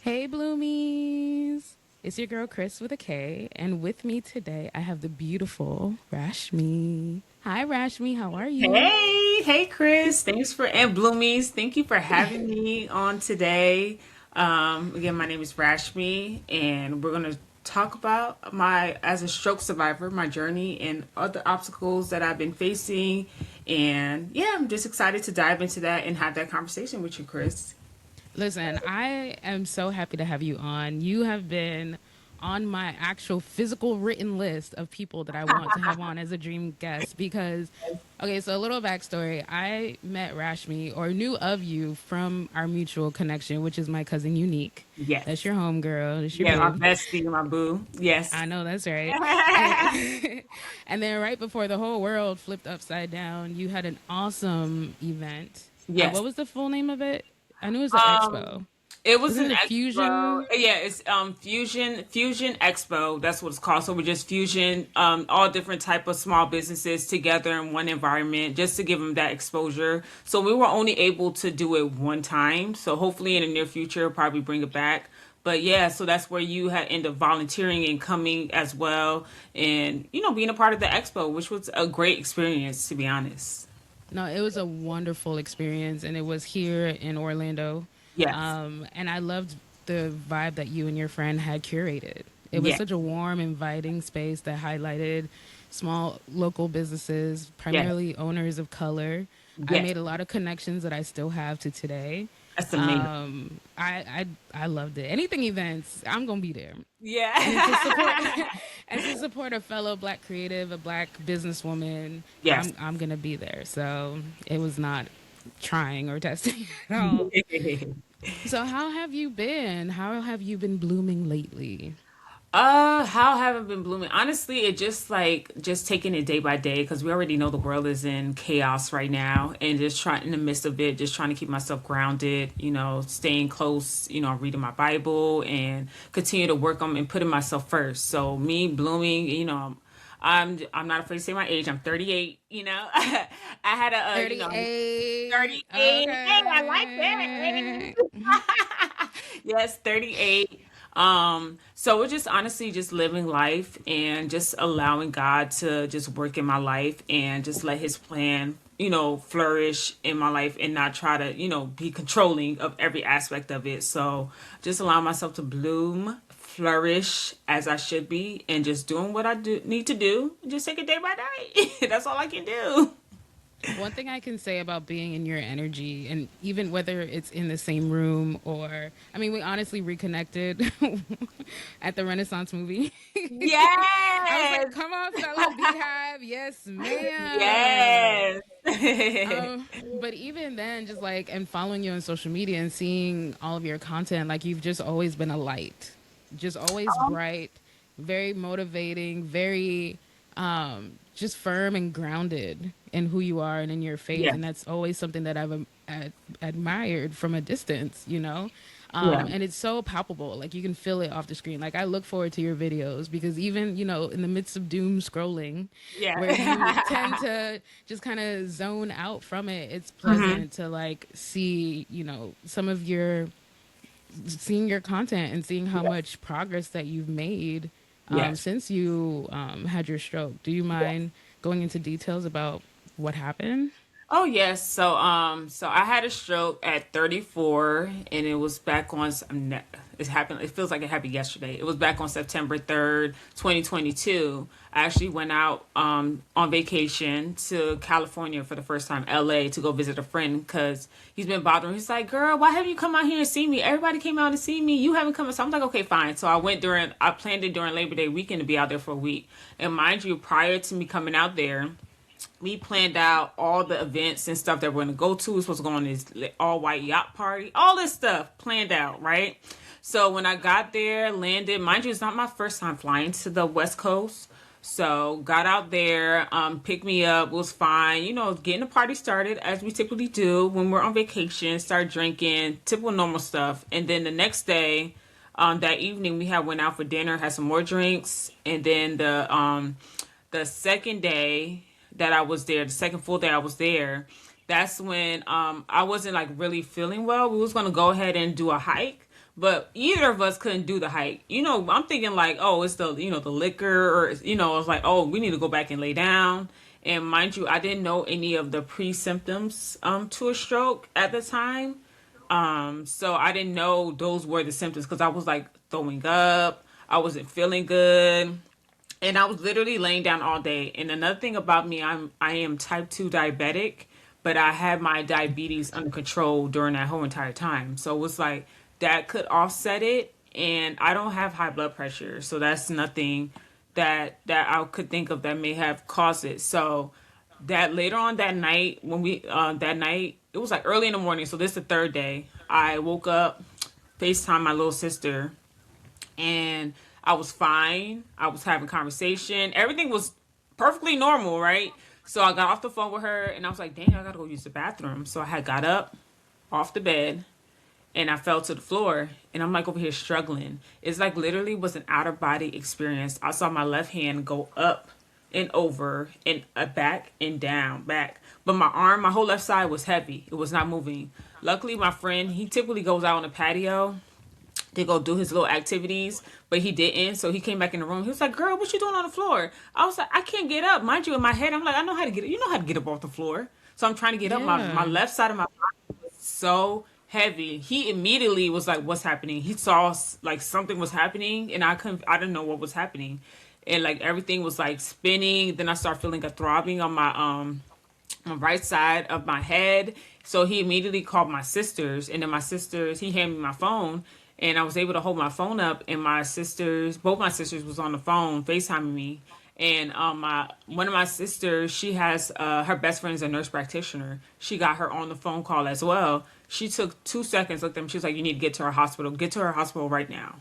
Hey, Bloomies! It's your girl Chris with a K, and with me today I have the beautiful Rashmy. Hi, Rashmy. How are you? Hey, Chris. Thanks for and Bloomies. Thank you for having me on today. Again, my name is Rashmy, and we're gonna talk about my as a stroke survivor, my journey and other obstacles that I've been facing. And yeah, I'm just excited to dive into that and have that conversation with you, Chris. Listen, I am so happy to have you on. You have been on my actual physical written list of people that I want to have on as a dream guest because, okay, so a little backstory. I met Rashmi or knew of you from our mutual connection, which is my cousin Unique. That's Yes. your homegirl. That's your Yeah, my boo. bestie, my boo. Yes. I know that's right. And, and then right before the whole world flipped upside down, you had an awesome event. Yes. What was the full name of it? I knew it was an Um, expo. it was Wasn't an it a expo. fusion? Yeah, it's Fusion Expo. That's what it's called. So we just fusion all different type of small businesses together in one environment just to give them that exposure. So we were only able to do it one time. So hopefully in the near future, probably bring it back. But yeah, so that's where you had end up volunteering and coming as well, and being a part of the expo, which was a great experience to be honest. No, it was a wonderful experience, and it was here in Orlando. Yes. And I loved the vibe that you and your friend had curated. It was Yes. such a warm, inviting space that highlighted small local businesses, Yes. primarily owners of color. I Yes. made a lot of connections that I still have to today. That's amazing. I loved it. Anything events, I'm gonna be there. And to support Yeah. and to support a fellow black creative, a black businesswoman, Yes. I'm gonna be there. So it was not trying or testing at all. So how have you been? How have you been blooming lately? How have I been blooming? Honestly, it just taking it day by day because we already know the world is in chaos right now, and just trying in the midst of it, just trying to keep myself grounded. Staying close. Reading my Bible and continue to work on and putting myself first. So me blooming. I'm not afraid to say my age. I'm 38. I had a 38. 38. Hey, I like Okay. that. Yes, 38. So we're just honestly just living life and just allowing God to just work in my life and just let his plan, flourish in my life and not try to, be controlling of every aspect of it. So just allow myself to bloom, flourish as I should be, and just doing what I do need to do. Just take it day by day. That's all I can do. One thing I can say about being in your energy, and even whether it's in the same room or, I mean, we honestly reconnected at the Renaissance movie. I was like, Yes. come on, fellow Beehive. Yes, ma'am. Yes. But even then, just like, and following you on social media and seeing all of your content, like, you've just always been a light, just always bright, very motivating, very just firm and grounded in who you are and in your faith. Yes. And that's always something that I've admired from a distance, you know? Yeah. And it's so palpable. Like you can feel it off the screen. Like I look forward to your videos because even, in the midst of doom scrolling, where you Yeah. tend to just kind of zone out from it, it's Hmm. pleasant to like see, some of your seeing your content and seeing how Yes. much progress that you've made Yes. since you had your stroke. Do you Yes. mind going into details about what happened? Oh yes. So I had a stroke at 34, and it was back on. It happened. It feels like it happened yesterday. It was back on September 3rd, 2022. I actually went out on vacation to California for the first time, LA, to go visit a friend because he's been bothering. He's like, "Girl, why haven't you come out here and see me? Everybody came out to see me. You haven't come." So I'm like, "Okay, fine." So I planned it during Labor Day weekend to be out there for a week. And mind you, prior to me coming out there, we planned out all the events and stuff that we're gonna go to. We're supposed to go on this all white yacht party, all this stuff planned out, right? So when I got there, landed, mind you, it's not my first time flying to the West Coast. So got out there, picked me up, was fine, getting the party started as we typically do when we're on vacation, start drinking, typical normal stuff. And then the next day, that evening we had went out for dinner, had some more drinks, and then the second day that I was there, the second full day I was there, that's when I wasn't like really feeling well. We was gonna go ahead and do a hike, but either of us couldn't do the hike. I'm thinking like, oh, it's the liquor, or it's like, oh, we need to go back and lay down. And mind you, I didn't know any of the pre-symptoms to a stroke at the time. So I didn't know those were the symptoms because I was like throwing up, I wasn't feeling good, and I was literally laying down all day. And another thing about me, I am type 2 diabetic, but I had my diabetes under control during that whole entire time. So it was like that could offset it, and I don't have high blood pressure, so that's nothing that I could think of that may have caused it. So that later on that night, when we that night, it was like early in the morning, so this is the third day. I woke up, FaceTime my little sister, and I was fine. I was having conversation. Everything was perfectly normal, right? So I got off the phone with her, and I was like, "Dang, I gotta go use the bathroom." So I had got up off the bed, and I fell to the floor, and I'm like over here struggling. It's like literally was an out of body experience. I saw my left hand go up and over and back and down, back. But my arm, my whole left side was heavy. It was not moving. Luckily, my friend, he typically goes out on the patio to go do his little activities, but he didn't. So he came back in the room. He was like, "Girl, what you doing on the floor?" I was like, "I can't get up." Mind you, in my head, I'm like, "I know how to get up. You know how to get up off the floor." So I'm trying to get up. My Yeah. left side of my body was so heavy. He immediately was like, "What's happening?" He saw like something was happening, and I didn't know what was happening, and like everything was like spinning. Then I started feeling a throbbing on my right side of my head. So he immediately called my sisters, and then my sisters, he handed me my phone, and I was able to hold my phone up, and both my sisters was on the phone FaceTiming me. And my one of my sisters, she has her best friend is a nurse practitioner. She got her on the phone call as well. She took 2 seconds, looked at me. She was like, "You need to get to her hospital. Get to her hospital right now,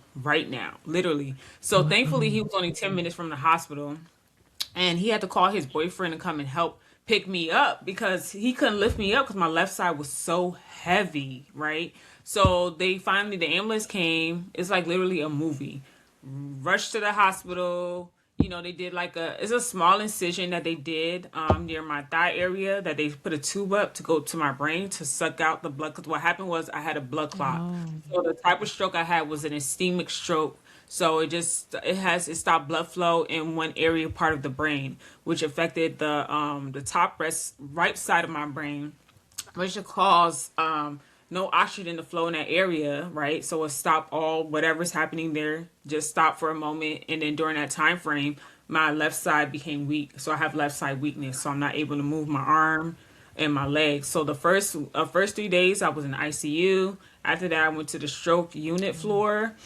literally." So thankfully, he Wow. was only 10 minutes from the hospital, and he had to call his boyfriend to come and help pick me up because he couldn't lift me up because my left side was so heavy, right? So the ambulance came. It's like literally a movie. Rushed to the hospital. They did it's a small incision that they did near my thigh area, that they put a tube up to go to my brain to suck out the blood. Because what happened was I had a blood clot. Oh. So the type of stroke I had was an ischemic stroke. So it stopped blood flow in one area part of the brain, which affected the top right side of my brain, which caused no oxygen to flow in that area, right? So it stopped all whatever's happening there, just stopped for a moment, and then during that time frame, my left side became weak. So I have left side weakness, so I'm not able to move my arm and my legs. So the first 3 days I was in ICU. After that, I went to the stroke unit floor,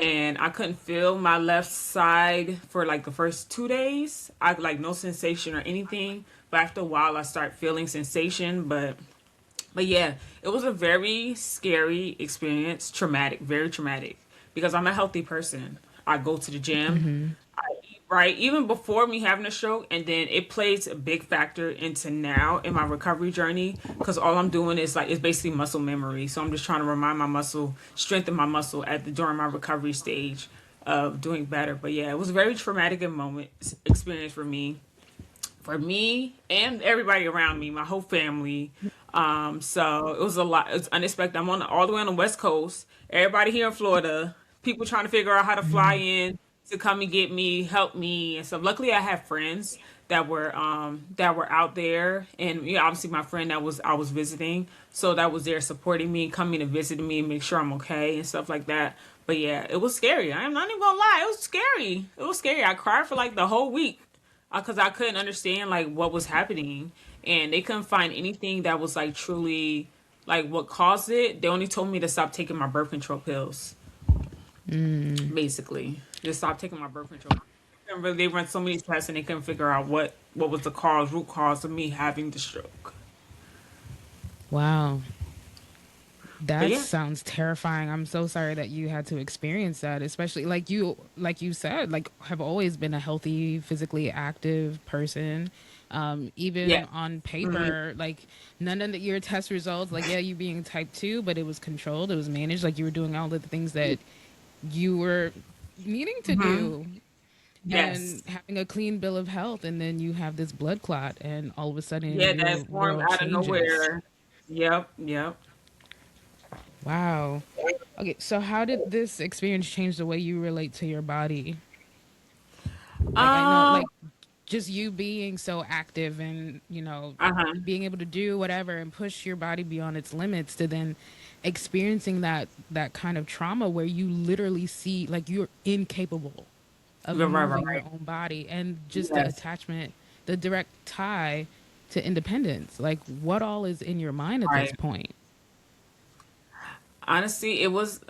and I couldn't feel my left side for like the first 2 days. I like no sensation or anything, but after a while, I start feeling sensation. But yeah, it was a very scary experience, traumatic, very traumatic, because I'm a healthy person. I go to the gym, Hmm. I eat right, even before me having a stroke, and then it plays a big factor into now in my recovery journey, because all I'm doing is like it's basically muscle memory. So I'm just trying to remind my muscle, strengthen my muscle during my recovery stage of doing better. But yeah, it was a very traumatic experience for me and everybody around me, my whole family. So it was a lot. It's unexpected. I'm all the way on the West Coast. Everybody here in Florida, people trying to figure out how to fly in to come and get me, help me, and stuff. Luckily, I have friends that were out there, and obviously my friend that was I was visiting, so that was there supporting me, coming to visit me, and make sure I'm okay and stuff like that. But yeah, it was scary. I'm not even gonna lie, it was scary. It was scary. I cried for like the whole week because I couldn't understand like what was happening, and they couldn't find anything that was like truly like what caused it. They only told me to stop taking my birth control pills, basically. Just stop taking my birth control. They run so many tests and they couldn't figure out what was the root cause of me having the stroke. Wow. But That yeah, sounds terrifying. I'm so sorry that you had to experience that, especially like you said, like have always been a healthy, physically active person. Even yeah, on hmm paper, like none of your test results, like yeah, you being type 2, but it was controlled, it was managed, like you were doing all of the things that you were needing to hmm do yes, and having a clean bill of health, and then you have this blood clot and all of a sudden yeah, your that formed world out of changes. nowhere. Yep, yep. Wow. Okay, so how did this experience change the way you relate to your body? Like I know Um, like just you being so active and, uh-huh. being able to do whatever and push your body beyond its limits to then experiencing that kind of trauma where you literally see like you're incapable of moving your Right. own body and just the Yes. attachment, the direct tie to independence. Like what all is in your mind at this Right. point? Honestly, it was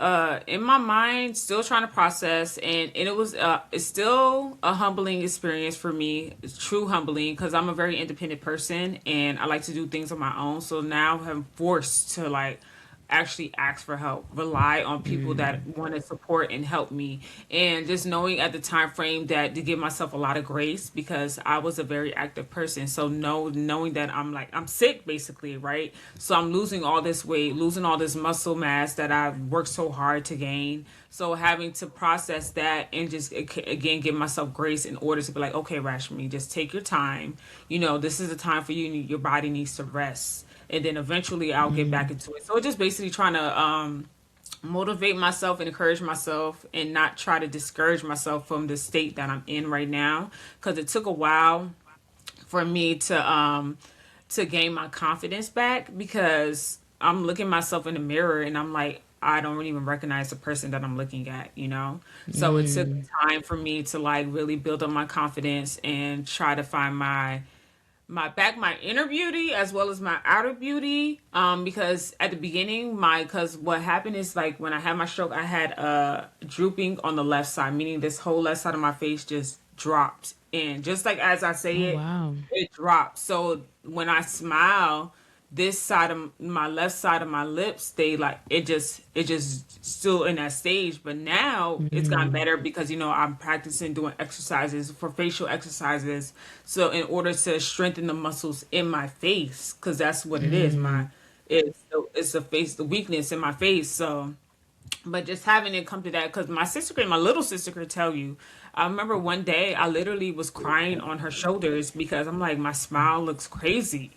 in my mind, still trying to process, and it was it's still a humbling experience for me. It's true humbling because I'm a very independent person and I like to do things on my own. So now I'm forced to like actually ask for help, rely on people that want to support and help me, and just knowing at the time frame that to give myself a lot of grace because I was a very active person. So knowing that I'm sick basically, right? So I'm losing all this weight, losing all this muscle mass that I've worked so hard to gain. So having to process that and just again give myself grace in order to be like, okay, Rashmi, just take your time. This is the time for you. Your body needs to rest, and then eventually I'll get back into it. So just basically trying to motivate myself and encourage myself and not try to discourage myself from the state that I'm in right now because it took a while for me to gain my confidence back because I'm looking myself in the mirror and I'm like I don't even recognize the person that I'm looking at. So it took Mm. time for me to like really build up my confidence and try to find my inner beauty as well as my outer beauty because at the beginning because what happened is like when I had my stroke I had drooping on the left side, meaning this whole left side of my face just dropped and just like as I say Oh it, wow. it drops. So when I smile, this side of my left side of my lips, they like it just still in that stage. But now it's gotten Mm. better because I'm practicing doing exercises for facial exercises. So in order to strengthen the muscles in my face, because that's what it is. Mm. It's the face, the weakness in my face. So but just having it come to that because my little sister could tell you. I remember one day I literally was crying on her shoulders because I'm like my smile looks crazy,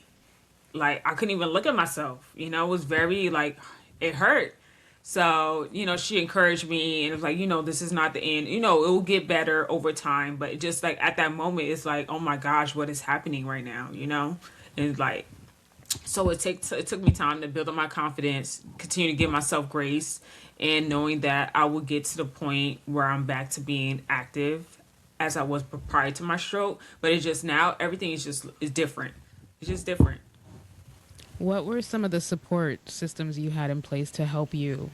like I couldn't even look at myself. It was very like it hurt. So, she encouraged me and it was like, this is not the end. It will get better over time, but it just like at that moment it's like, oh my gosh, what is happening right now? And like so it took me time to build up my confidence, continue to give myself grace, and knowing that I will get to the point where I'm back to being active as I was prior to my stroke. But it's just now everything is different. It's just different. What were some of the support systems you had in place to help you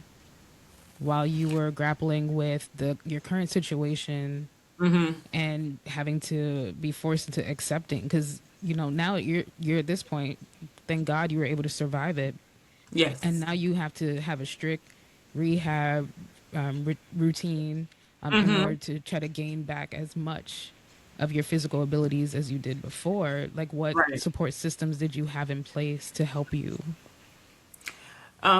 while you were grappling with the your current situation and having to be forced into accepting? Because now you're at this point. Thank God you were able to survive it, and Yes. now you have to have a strict rehab routine in order to try to gain back as much of your physical abilities as you did before. Like, what Right. support systems did you have in place to help you?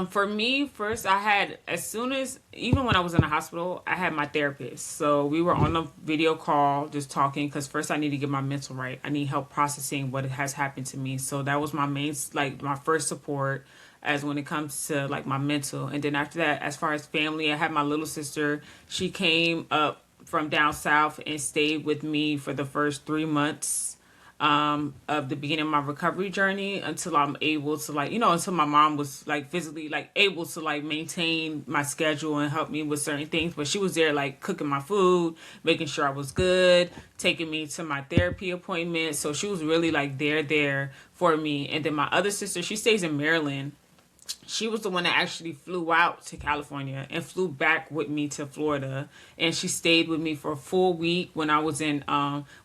For me, first, I had, as soon as, even when I was in the hospital, I had my therapist. So we were on a video call just talking because first I need to get my mental right. I need help processing what has happened to me. So that was my main, like, my first support as when it comes to, like, my mental. And then after that, as far as family, I had my little sister. She came up from down south and stayed with me for the first 3 months of the beginning of my recovery journey until I'm able to like, until my mom was like physically like able to like maintain my schedule and help me with certain things. But she was there like cooking my food, making sure I was good, taking me to my therapy appointment. So she was really like there for me. And then my other sister, she stays in Maryland. She was the one that actually flew out to California and flew back with me to Florida, and she stayed with me for a full week when I was in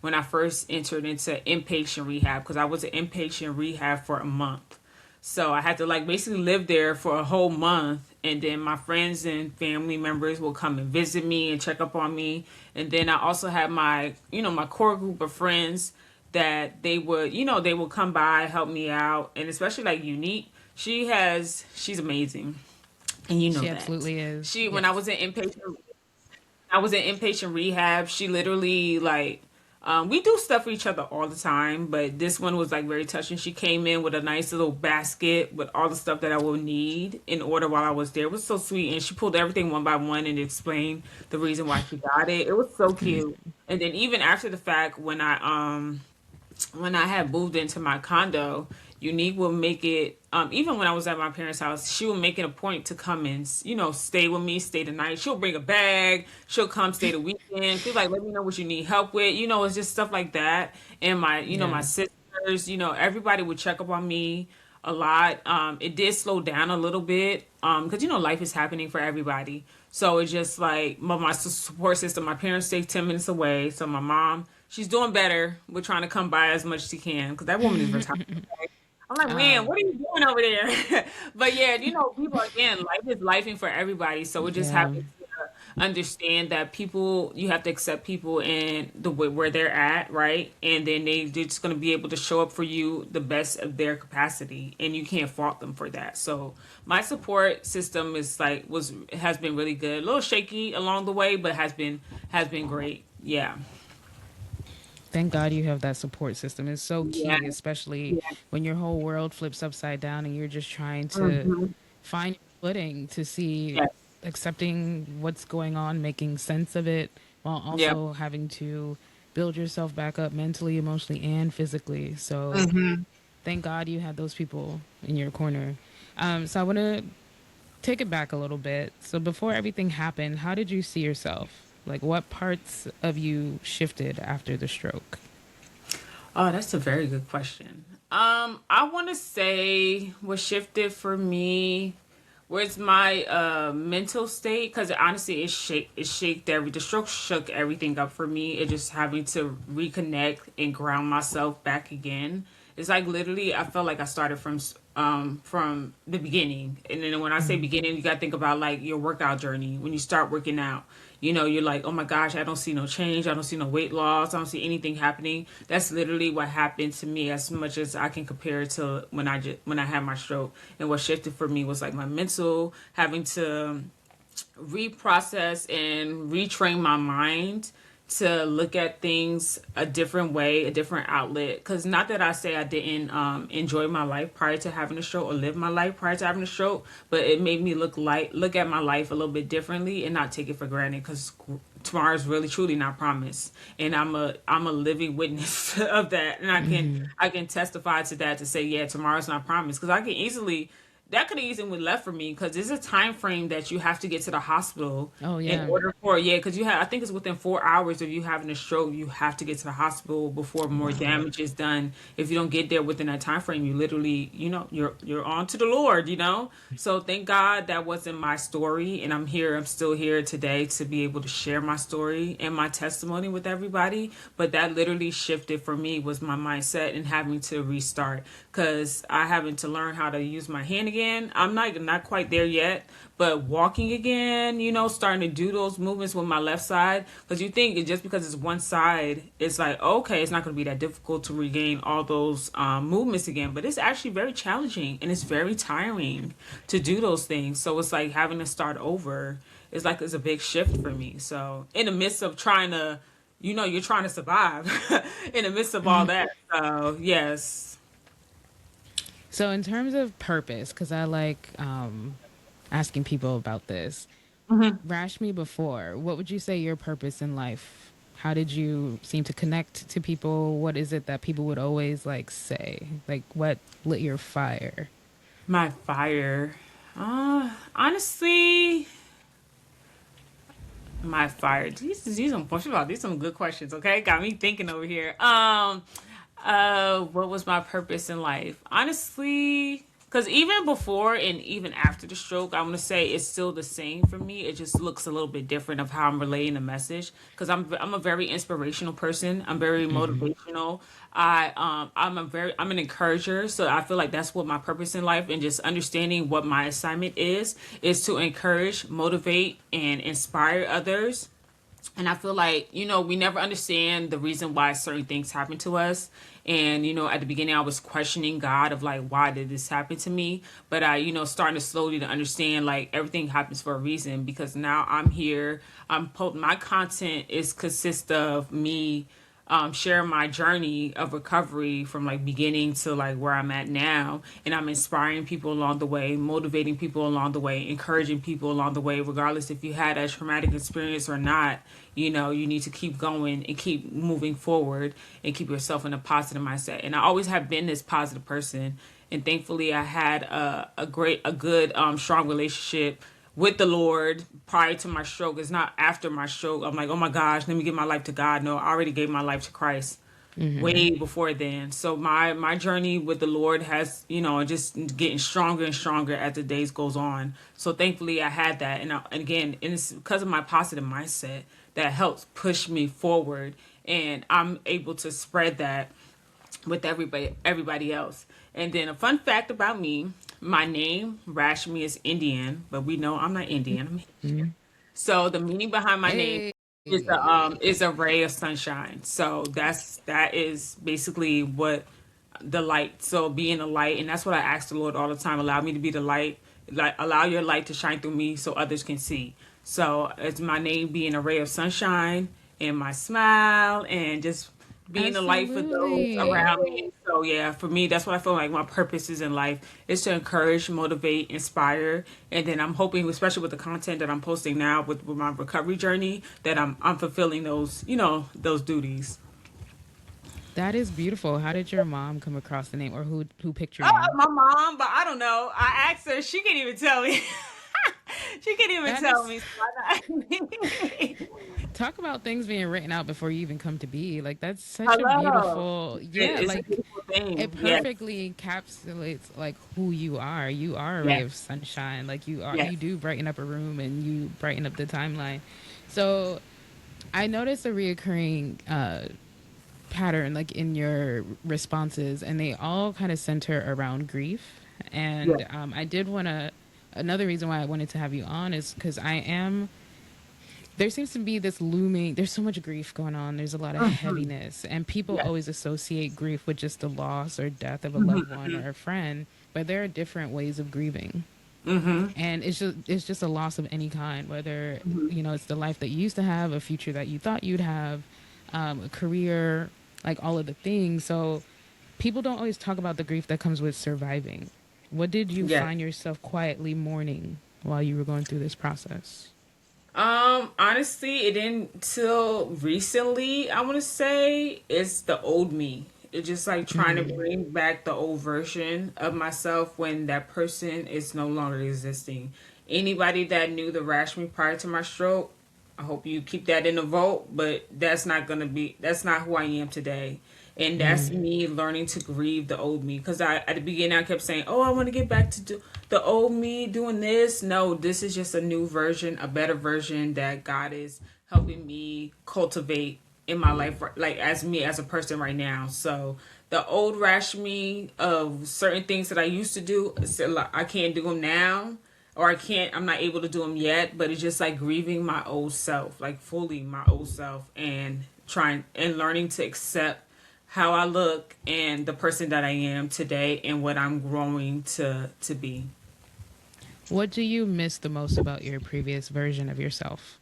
when I first entered into inpatient rehab because I was in inpatient rehab for a month. So I had to like basically live there for a whole month, and then my friends and family members will come and visit me and check up on me. And then I also had my core group of friends that they would come by, help me out, and especially like Unique. She's amazing, and you know She that. absolutely is. She when Yes. I was in inpatient rehab. She literally like We do stuff for each other all the time, but this one was like very touching. She came in with a nice little basket with all the stuff that I will need in order while I was there. It was so sweet, and she pulled everything one by one and explained the reason why she got it. It was so cute. And then even after the fact, when I had moved into my condo, Unique will make it. Even when I was at my parents' house, she would make it a point to come and stay with me, stay the night. She'll bring a bag. She'll come stay the weekend. She's like, let me know what you need help with. It's just stuff like that. And my Yeah. sisters, everybody would check up on me a lot. It did slow down a little bit because life is happening for everybody. So it's just like my support system. My parents stay 10 minutes away, so my mom, she's doing better. We're trying to come by as much as she can because that woman is retired. I'm like, man, um, what are you doing over there? But yeah, people again, life is lifing for everybody. So we're just yeah. happy to understand that people, you have to accept people in the way where they're at, right? And then they're just going to be able to show up for you the best of their capacity, and you can't fault them for that. So my support system has been really good. A little shaky along the way, but has been great. Yeah. Thank God you have that support system. It's so Yeah. key, especially Yeah. when your whole world flips upside down and you're just trying to Hmm. find your footing to see Yes. accepting what's going on, making sense of it, while Yep. also having to build yourself back up mentally, emotionally, and physically. So Hmm. thank God you had those people in your corner. So I want to take it back a little bit. So before everything happened, how did you see yourself? Like what parts of you shifted after the stroke? Oh, that's a very good question. I want to say what shifted for me was my mental state because honestly, the stroke shook everything up for me. It just having to reconnect and ground myself back again. It's like literally, I felt like I started from the beginning. And then when I say Mm. beginning, you got to think about like your workout journey. When you start working out, you're like, oh my gosh, I don't see no change. I don't see no weight loss. I don't see anything happening. That's literally what happened to me. As much as I can compare it to when I had my stroke, and what shifted for me was like my mental, having to reprocess and retrain my mind to look at things a different way, a different outlet. Because not that I say I didn't enjoy my life prior to having a stroke or live my life prior to having a stroke, but it made me look at my life a little bit differently and not take it for granted. Because tomorrow is really truly not promised, and I'm a living witness of that, and Hmm. I can testify to that to say, yeah, tomorrow's not promised. Because I can easily that could have easily been left for me because there's a time frame that you have to get to the hospital Oh in yeah. order for because you have I think it's within 4 hours of you having a stroke you have to get to the hospital before more Wow. damage is done. If you don't get there within that time frame, you literally you're on to the Lord. So thank God that wasn't my story, and I'm still here today to be able to share my story and my testimony with everybody. But that literally shifted for me was my mindset and having to restart because I having to learn how to use my hand again. I'm not quite there yet, but walking again, starting to do those movements with my left side. Because you think just because it's one side, it's like okay, it's not going to be that difficult to regain all those movements again. But it's actually very challenging and it's very tiring to do those things. So it's like having to start over. It's a big shift for me. So in the midst of trying to, you're trying to survive in the midst of all that. So yes. So in terms of purpose, because I like asking people about this, Rashmy before, what would you say your purpose in life? How did you seem to connect to people? What is it that people would always like say? Like what lit your fire? My fire. Honestly, my fire. These some good questions. Okay, got me thinking over here. What was my purpose in life? Honestly, because even before and even after the stroke, I'm gonna say it's still the same for me. It just looks a little bit different of how I'm relaying the message. Because I'm a very inspirational person. I'm very Hmm. motivational. I'm an encourager. So I feel like that's what my purpose in life and just understanding what my assignment is to encourage, motivate, and inspire others. And I feel like, we never understand the reason why certain things happen to us. And, at the beginning, I was questioning God of like, why did this happen to me? But starting to slowly to understand like everything happens for a reason because now I'm here. My content is consist of me share my journey of recovery from like beginning to like where I'm at now. And I'm inspiring people along the way, motivating people along the way, encouraging people along the way, regardless if you had a traumatic experience or not. You know, you need to keep going and keep moving forward and keep yourself in a positive mindset. And I always have been this positive person. And thankfully, I had a good, strong relationship with the Lord prior to my stroke. It's not after my stroke. I'm like, oh my gosh, let me give my life to God. No, I already gave my life to Christ way before then. So my journey with the Lord has, you know, just getting stronger and stronger as the days goes on. So thankfully I had that, and again, and it's because of my positive mindset that helps push me forward, and I'm able to spread that with everybody else. And then a fun fact about me, my name Rashmy is Indian, but we know I'm not Indian. I'm Haitian. So the meaning behind my name Hey. is a ray of sunshine. So that is basically what the light. So being a light, and that's what I ask the Lord all the time. Allow me to be the light. Like allow your light to shine through me so others can see. So it's my name being a ray of sunshine and my smile and just being a light for those Absolutely. around me. So yeah, for me, that's what I feel like my purpose is in life is to encourage, motivate, inspire, and then I'm hoping, especially with the content that I'm posting now with my recovery journey, that I'm fulfilling those those duties. That is beautiful. How did your mom come across the name, or who picked your Oh, name? my mom, but I don't know. I asked her, she can't even tell me. She can't even That tell is, me. So I not. talk about things being written out before you even come to be. Like that's such a Hello. beautiful, It, yeah, it's a like beautiful it thing. Yes, perfectly encapsulates like who you are. You are a ray yes, of sunshine. Like yes. you do brighten up a room and you brighten up the timeline. So I noticed a reoccurring pattern like in your responses, and they all kind of center around grief. Yes. And I did want to, another reason why I wanted to have you on is because I am, there seems to be this looming, there's so much grief going on, there's a lot of Hmm. heaviness, and people Yes. always associate grief with just the loss or death of a Hmm. loved one or a friend, but there are different ways of grieving. Hmm. And it's just a loss of any kind, whether Hmm. you know it's the life that you used to have, a future that you thought you'd have, a career, like all of the things. So people don't always talk about the grief that comes with surviving. What did you Yes. find yourself quietly mourning while you were going through this process? Honestly, it didn't until recently, I want to say, it's the old me. It's just like trying to Mm. bring back the old version of myself when that person is no longer existing. Anybody that knew the Rashmi prior to my stroke, I hope you keep that in the vault, but that's not who I am today. And that's Mm. me learning to grieve the old me. Because at the beginning, I kept saying, oh, I want to get back to the old me doing this. No, this is just a new version, a better version that God is helping me cultivate in my life, like as me as a person right now. So the old rash me of certain things that I used to do, I can't do them now, or I'm not able to do them yet. But it's just like grieving my old self, like fully my old self, and trying and learning to accept how I look and the person that I am today and what I'm growing to be. What do you miss the most about your previous version of yourself?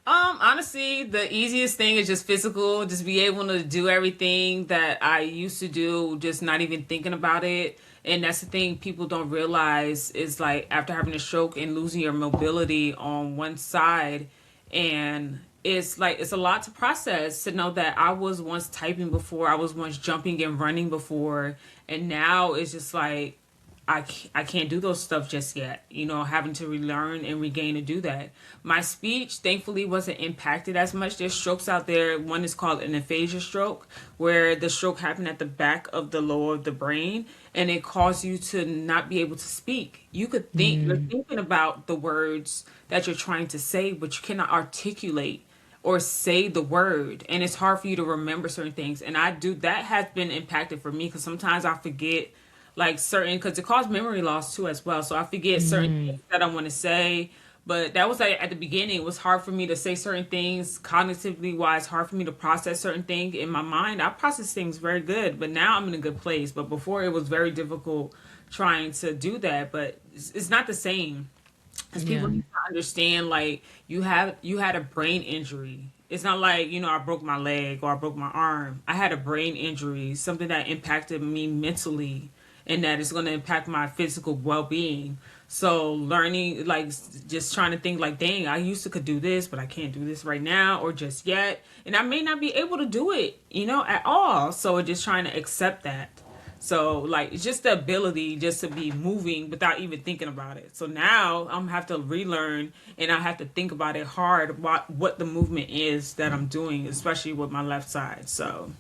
Honestly, the easiest thing is just physical, just be able to do everything that I used to do, just not even thinking about it. And that's the thing people don't realize is like after having a stroke and losing your mobility on one side, and it's like it's a lot to process to know that I was once typing before, I was once jumping and running before, and now it's just like I can't do those stuff just yet. You know, having to relearn and regain to do that. My speech, thankfully, wasn't impacted as much. There's strokes out there. One is called an aphasia stroke, where the stroke happened at the back of the lower of the brain, and it caused you to not be able to speak. You could think you're Mm. thinking about the words that you're trying to say, but you cannot articulate or say the word, and it's hard for you to remember certain things. And I do that has been impacted for me because sometimes I forget like certain because it caused memory loss too as well. So I forget certain Mm. things that I want to say. But that was like at the beginning, it was hard for me to say certain things cognitively wise, hard for me to process certain things in my mind. I process things very good, but now I'm in a good place. But before it was very difficult trying to do that. But it's not the same as people Yeah. need to understand. Like you had a brain injury, It's not like, I broke my leg or I broke my arm. I had a brain injury, something that impacted me mentally and that is going to impact my physical well-being. So learning, like, just trying to think like, dang, I used to could do this, but I can't do this right now or just yet. And I may not be able to do it, at all. So just trying to accept that. So like it's just the ability just to be moving without even thinking about it. So now I'm have to relearn and I have to think about it hard what the movement is that I'm doing, especially with my left side. So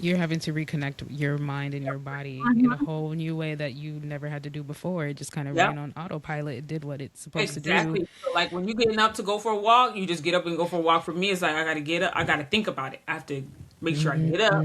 You're having to reconnect your mind and your body in a whole new way that you never had to do before. It just kind of ran yep, on autopilot. It did what it's supposed to do. exactly. So like when you getting up to go for a walk, you just get up and go for a walk. For me, it's like I gotta get up. I gotta think about it. I have to make sure I get up,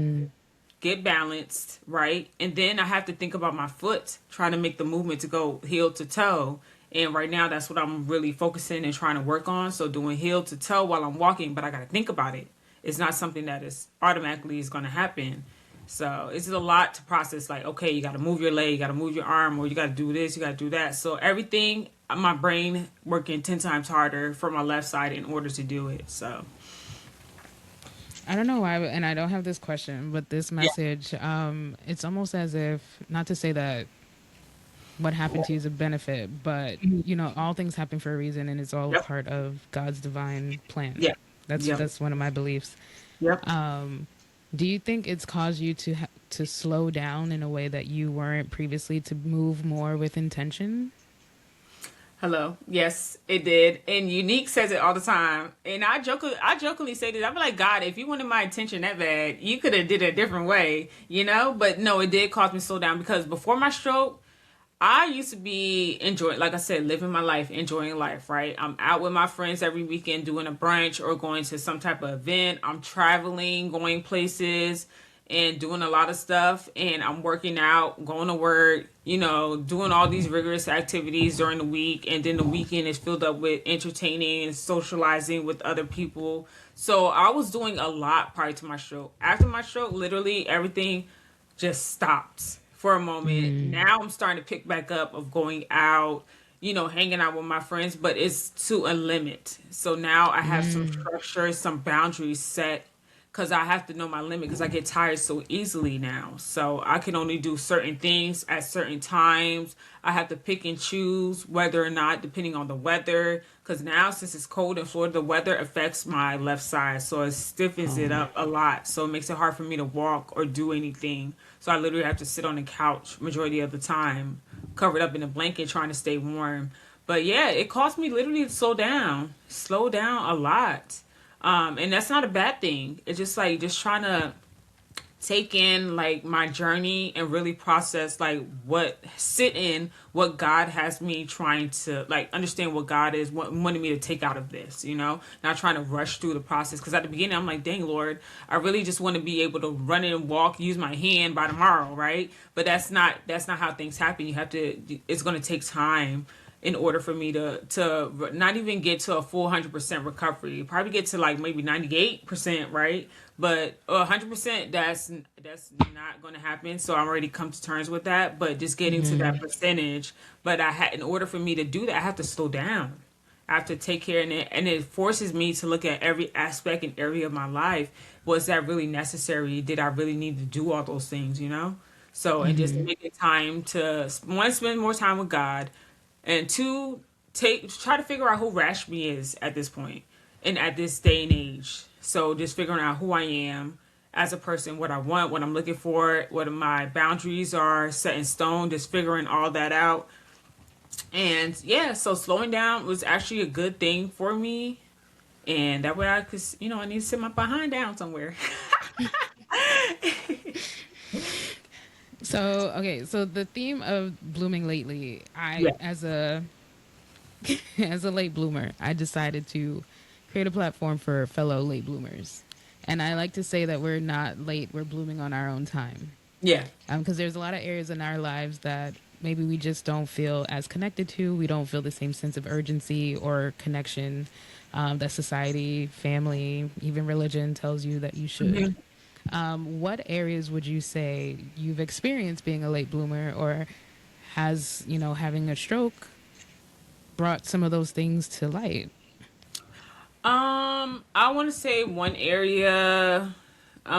get balanced, right? And then I have to think about my foot, trying to make the movement to go heel to toe. And right now, that's what I'm really focusing and trying to work on. So doing heel to toe while I'm walking, but I got to think about it. It's not something that is automatically is going to happen. So it's a lot to process. Like, okay, you got to move your leg, you got to move your arm, or you got to do this, you got to do that. So everything, my brain working 10 times harder for my left side in order to do it. So I don't know why, and I don't have this question, but this yeah, message, it's almost as if, not to say that what happened to you is a benefit, but all things happen for a reason, and it's all yep, part of God's divine plan. yeah, yep, That's one of my beliefs. yep. Do you think it's caused you to slow down in a way that you weren't previously, to move more with intention? Hello. Yes, it did. And Unique says it all the time. And I jokingly say this. I'm like, God, if you wanted my attention that bad, you could have did it a different way, you know? But no, it did cause me to slow down because before my stroke, I used to be enjoying, like I said, living my life, enjoying life, right? I'm out with my friends every weekend doing a brunch or going to some type of event. I'm traveling, going places and doing a lot of stuff. And I'm working out, going to work, doing all these rigorous activities during the week. And then the weekend is filled up with entertaining and socializing with other people. So I was doing a lot prior to my stroke. After my stroke, literally everything just stopped for a moment. Now I'm starting to pick back up of going out, hanging out with my friends, but it's to a limit. So now I have some structure, some boundaries set because I have to know my limit because I get tired so easily now. So I can only do certain things at certain times. I have to pick and choose whether or not, depending on the weather. Because now, since it's cold in Florida, the weather affects my left side. So it stiffens it up a lot. So it makes it hard for me to walk or do anything. So I literally have to sit on the couch majority of the time, covered up in a blanket, trying to stay warm. But yeah, it caused me literally to slow down a lot. And that's not a bad thing. It's just like just trying to take in like my journey and really process like sit in what God has me trying to like understand what God is wanting me to take out of this, not trying to rush through the process. Because at the beginning I'm like, dang Lord, I really just want to be able to run and walk, use my hand by tomorrow, right? But that's not how things happen. It's going to take time in order for me to not even get to a full 100% recovery. Probably get to like maybe 98%, right? But 100%, that's not going to happen. So I'm already come to terms with that. But just getting to that percentage. But in order for me to do that, I have to slow down. I have to take care, and it forces me to look at every aspect and area of my life. Was that really necessary? Did I really need to do all those things? So and just making time to one, spend more time with God, and two, try to figure out who Rashmy is at this point and at this day and age. So just figuring out who I am as a person, what I want, what I'm looking for, what my boundaries are set in stone, just figuring all that out. And yeah, so slowing down was actually a good thing for me. And that way I could, I need to sit my behind down somewhere. So, okay, so the theme of blooming lately, Yeah. as a as a late bloomer, I decided to create a platform for fellow late bloomers. And I like to say that we're not late, we're blooming on our own time. Yeah. Because there's a lot of areas in our lives that maybe we just don't feel as connected to. We don't feel the same sense of urgency or connection that society, family, even religion tells you that you should. What areas would you say you've experienced being a late bloomer, or has, having a stroke brought some of those things to light? I want to say one area,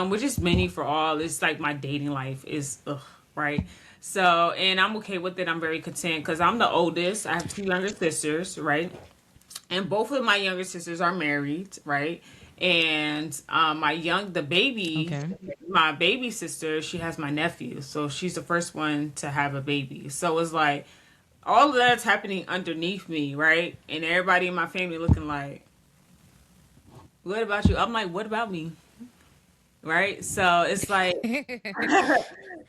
which is many for all. It's like my dating life is, ugh, right. So, and I'm okay with it. I'm very content because I'm the oldest. I have two younger sisters, right? And both of my younger sisters are married, right? And the baby, Okay. my baby sister, she has my nephew, so she's the first one to have a baby. So it's like all of that's happening underneath me, right? And everybody in my family looking like, what about you? I'm like, what about me? Right? So it's like,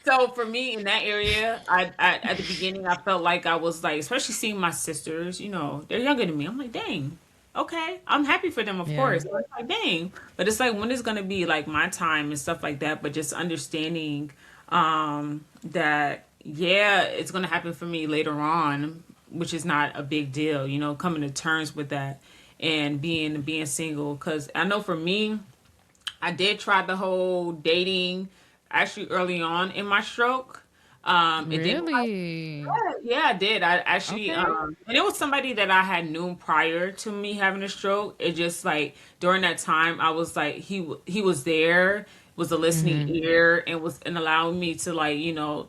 so for me in that area, I at the beginning I felt like I was like, especially seeing my sisters, they're younger than me. I'm like, dang, okay, I'm happy for them, of Yeah. course. But it's like, dang, but it's like when it's gonna be like my time and stuff like that. But just understanding that yeah, it's gonna happen for me later on, which is not a big deal. Coming to terms with that and being single, because I know for me. I did try the whole dating actually early on in my stroke. It didn't quite. Really? Yeah, I did. I actually, Okay. and it was somebody that I had known prior to me having a stroke. It just like during that time, I was like, he was there, was a listening Mm-hmm. ear, and was and allowing me to like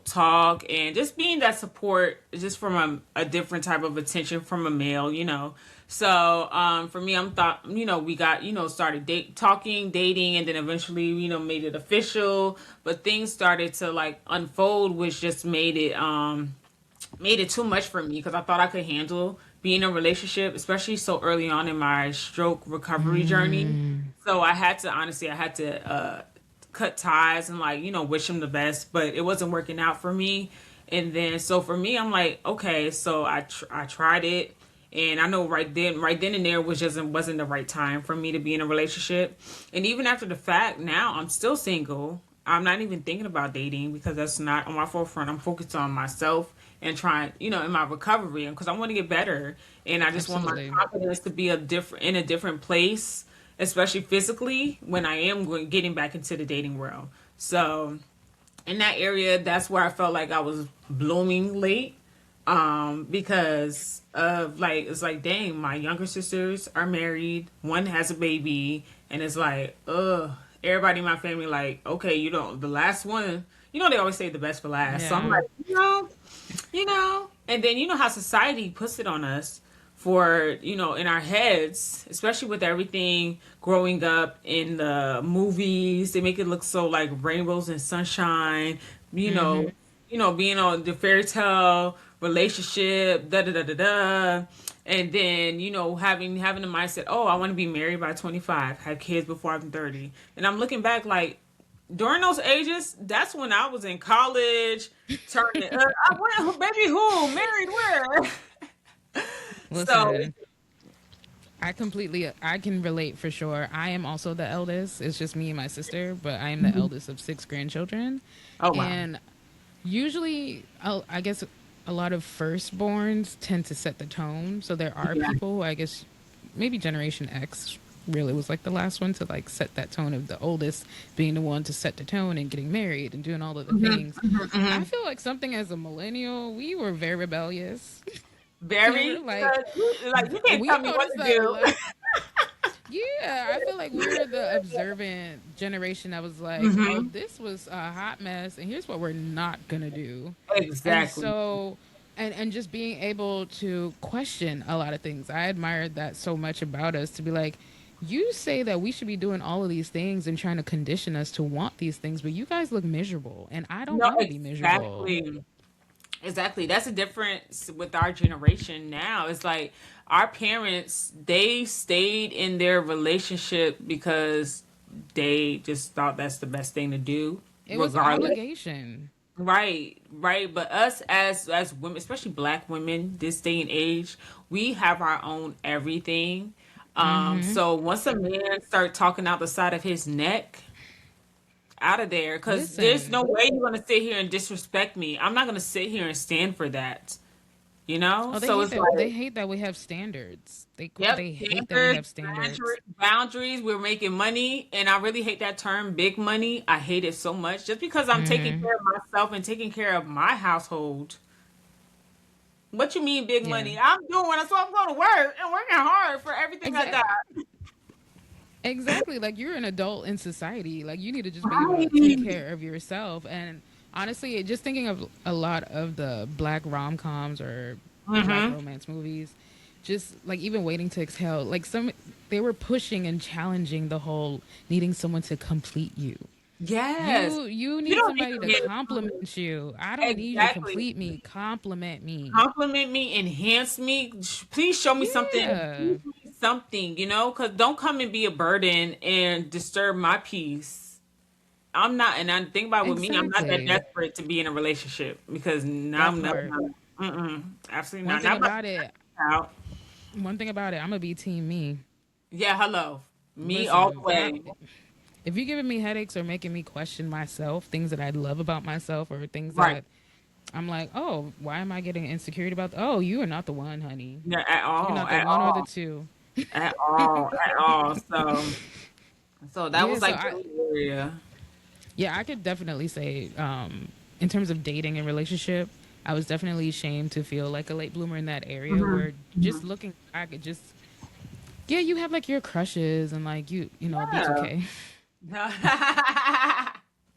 talk and just being that support, just from a different type of attention from a male. So for me, I'm thought we got started talking, dating, and then eventually made it official. But things started to like unfold, which just made it too much for me because I thought I could handle being in a relationship, especially so early on in my stroke recovery journey. Mm. So I had to cut ties and like wish him the best, but it wasn't working out for me. And then so for me, I'm like, okay, so I tried it, and I know right then and there wasn't the right time for me to be in a relationship. And even after the fact, now I'm still single. I'm not even thinking about dating because that's not on my forefront. I'm focused on myself and trying, in my recovery, because I want to get better, and I just want my Absolutely. confidence to be in a different place, especially physically, when I am getting back into the dating world. So in that area, that's where I felt like I was blooming late, because of like it's like dang, my younger sisters are married, one has a baby, and it's like everybody in my family like, okay, the last one, they always say the best for last. So I'm Yeah. like, and then how society puts it on us for in our heads, especially with everything growing up in the movies. They make it look so like rainbows and sunshine, you know, Mm-hmm. being on the fairy tale relationship, da da da da da. And then, having the mindset, oh, I want to be married by 25, have kids before I'm 30. And I'm looking back like during those ages, that's when I was in college, turning. I went, baby, who married where? So Listen, I can relate for sure. I am also the eldest. It's just me and my sister, but I am the eldest of six grandchildren. oh wow. And usually, I guess a lot of firstborns tend to set the tone. So there are Yeah. people, I guess, maybe Generation X really was like the last one to like set that tone of the oldest being the one to set the tone and getting married and doing all of the things. I feel like something as a millennial, we were very rebellious. We Very were like, like you can't we tell me what noticed to that a do. lot. Yeah, I feel like we were the observant generation that was like, oh, this was a hot mess, and here's what we're not gonna do. And Exactly. so, and just being able to question a lot of things. I admired that so much about us to be like, you say that we should be doing all of these things and trying to condition us to want these things, but you guys look miserable, and I don't No, want to be miserable. exactly. Exactly. That's the difference with our generation now. It's like our parents, they stayed in their relationship because they just thought that's the best thing to do, It was regardless. obligation. Right, right. But us as women, especially black women, this day and age, we have our own everything. Mm-hmm. So once a man start talking out the side of his neck, out of there, because there's no Listen. way you're gonna sit here and disrespect me. I'm not gonna sit here and stand for that. Oh, they So hate it's that. They like, hate that we have standards. yep, They hate that we standards, have standards. boundaries. We're making money, and I really hate that term, big money. I hate it so much. Just because I'm taking Mm-hmm. care of myself and taking care of my household. What you mean, big Yeah. money? I'm doing what I'm going to work and working hard for everything I got. Exactly. Exactly. Like you're an adult in society. Like you need to just be able to take Right. care of yourself. And honestly, just thinking of a lot of the black rom coms or black Mm-hmm. romance movies, just like even waiting to exhale, like some they were pushing and challenging the whole needing someone to complete you. Yes. You You need don't need somebody to to be compliment you. I don't need you to exactly. complete me. Compliment me. Compliment me, enhance me. Please show me something. Yeah. Please show me something, because don't come and be a burden and disturb my peace. I'm not, and I think about with me, I'm not that Exactly. desperate to be in a relationship because now That I'm not, part. absolutely One not. thing Not about about it, out. I'm gonna be team me. Yeah, hello. Me all the Listen, way. if you're giving me headaches or making me question myself, things that I love about myself, or things Right. that I'm like, oh, why am I getting insecure about? Oh, you are not the one, honey. Yeah, at You're all. not the At one or the all. two. At all. At all. So that Yeah, was so like I the area. yeah, I could definitely say, in terms of dating and relationship, I was definitely ashamed to feel like a late bloomer in that area Hmm. where just looking back, it just yeah, you have like your crushes and like you know, Yeah. B2K.